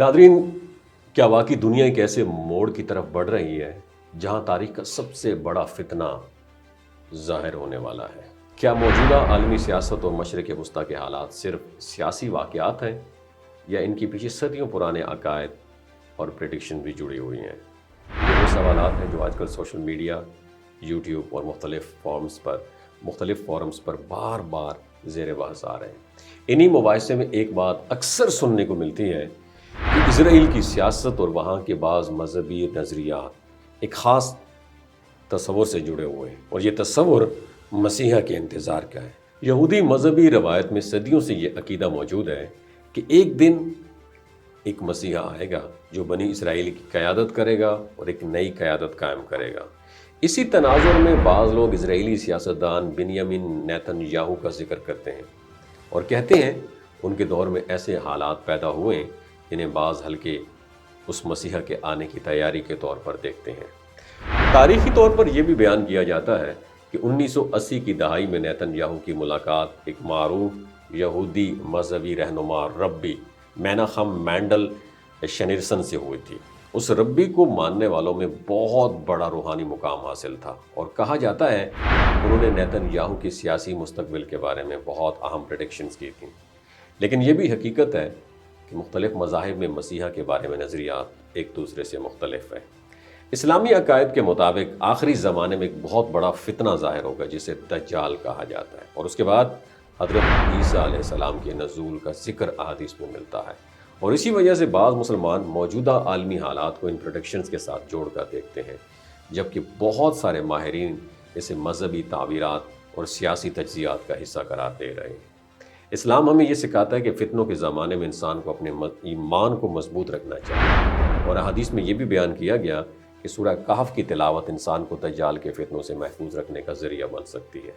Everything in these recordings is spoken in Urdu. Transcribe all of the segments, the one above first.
ناظرین، کیا واقعی دنیا ایک ایسے موڑ کی طرف بڑھ رہی ہے جہاں تاریخ کا سب سے بڑا فتنہ ظاہر ہونے والا ہے؟ کیا موجودہ عالمی سیاست اور مشرق وسطیٰ کے حالات صرف سیاسی واقعات ہیں یا ان کے پیچھے صدیوں پرانے عقائد اور پریڈکشن بھی جڑی ہوئی ہیں؟ یہ وہ سوالات ہیں جو آج کل سوشل میڈیا، یوٹیوب اور مختلف فورمز پر بار بار زیر بحث آ رہے ہیں۔ انہی مباحثے میں ایک بات اکثر سننے کو ملتی ہے کہ اسرائیل کی سیاست اور وہاں کے بعض مذہبی نظریات ایک خاص تصور سے جڑے ہوئے ہیں، اور یہ تصور مسیحا کے انتظار کا ہے۔ یہودی مذہبی روایت میں صدیوں سے یہ عقیدہ موجود ہے کہ ایک دن ایک مسیحا آئے گا جو بنی اسرائیل کی قیادت کرے گا اور ایک نئی قیادت قائم کرے گا۔ اسی تناظر میں بعض لوگ اسرائیلی سیاستدان بنیامین نیتن یاہو کا ذکر کرتے ہیں اور کہتے ہیں ان کے دور میں ایسے حالات پیدا ہوئے جنہیں بعض حلقے اس مسیحا کے آنے کی تیاری کے طور پر دیکھتے ہیں۔ تاریخی طور پر یہ بھی بیان کیا جاتا ہے کہ 1980 کی دہائی میں نیتن یاہو کی ملاقات ایک معروف یہودی مذہبی رہنما ربی میناخم مینڈل شنیرسن سے ہوئی تھی۔ اس ربی کو ماننے والوں میں بہت بڑا روحانی مقام حاصل تھا اور کہا جاتا ہے انہوں نے نیتن یاہو کے سیاسی مستقبل کے بارے میں بہت اہم پریڈکشنز کی تھیں۔ لیکن یہ بھی حقیقت ہے کہ مختلف مذاہب میں مسیحا کے بارے میں نظریات ایک دوسرے سے مختلف ہیں۔ اسلامی عقائد کے مطابق آخری زمانے میں ایک بہت بڑا فتنہ ظاہر ہوگا جسے دجال کہا جاتا ہے، اور اس کے بعد حضرت عیسیٰ علیہ السلام کے نزول کا ذکر احادیث میں ملتا ہے، اور اسی وجہ سے بعض مسلمان موجودہ عالمی حالات کو ان پریڈکشنز کے ساتھ جوڑ کر دیکھتے ہیں، جبکہ بہت سارے ماہرین اسے مذہبی تعبیرات اور سیاسی تجزیات کا حصہ قرار دے رہے ہیں۔ اسلام ہمیں یہ سکھاتا ہے کہ فتنوں کے زمانے میں انسان کو اپنے ایمان کو مضبوط رکھنا چاہیے، اور احادیث میں یہ بھی بیان کیا گیا کہ سورہ کہف کی تلاوت انسان کو دجال کے فتنوں سے محفوظ رکھنے کا ذریعہ بن سکتی ہے۔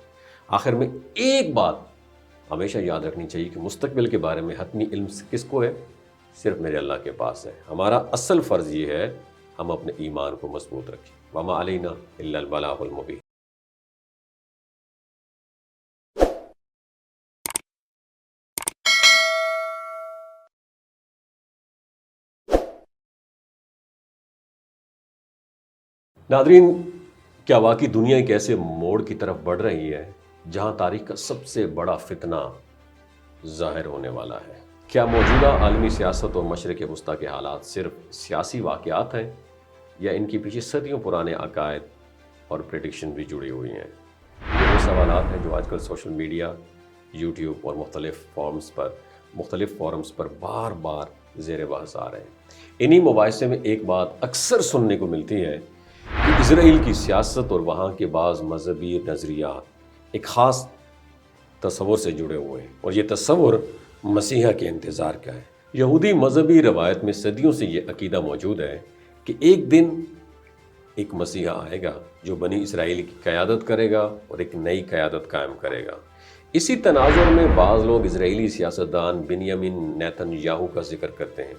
آخر میں ایک بات ہمیشہ یاد رکھنی چاہیے کہ مستقبل کے بارے میں حتمی علم کس کو ہے؟ صرف میرے اللہ کے پاس ہے۔ ہمارا اصل فرض یہ ہے ہم اپنے ایمان کو مضبوط رکھیں۔ وما علینا الا البلاغ المبین۔ ناظرین، کیا واقعی دنیا ایک ایسے موڑ کی طرف بڑھ رہی ہے جہاں تاریخ کا سب سے بڑا فتنہ ظاہر ہونے والا ہے؟ کیا موجودہ عالمی سیاست اور مشرق وسطیٰ کے حالات صرف سیاسی واقعات ہیں یا ان کے پیچھے صدیوں پرانے عقائد اور پریڈکشن بھی جڑی ہوئی ہیں؟ یہ وہ سوالات ہیں جو آج کل سوشل میڈیا، یوٹیوب اور مختلف فورمز پر بار بار زیر بحث آ رہے ہیں۔ انہی مباحثے میں ایک بات اکثر سننے کو ملتی ہے کہ اسرائیل کی سیاست اور وہاں کے بعض مذہبی نظریات ایک خاص تصور سے جڑے ہوئے ہیں، اور یہ تصور مسیحا کے انتظار کا ہے۔ یہودی مذہبی روایت میں صدیوں سے یہ عقیدہ موجود ہے کہ ایک دن ایک مسیحا آئے گا جو بنی اسرائیل کی قیادت کرے گا اور ایک نئی قیادت قائم کرے گا۔ اسی تناظر میں بعض لوگ اسرائیلی سیاستدان بنیامین نیتن یاہو کا ذکر کرتے ہیں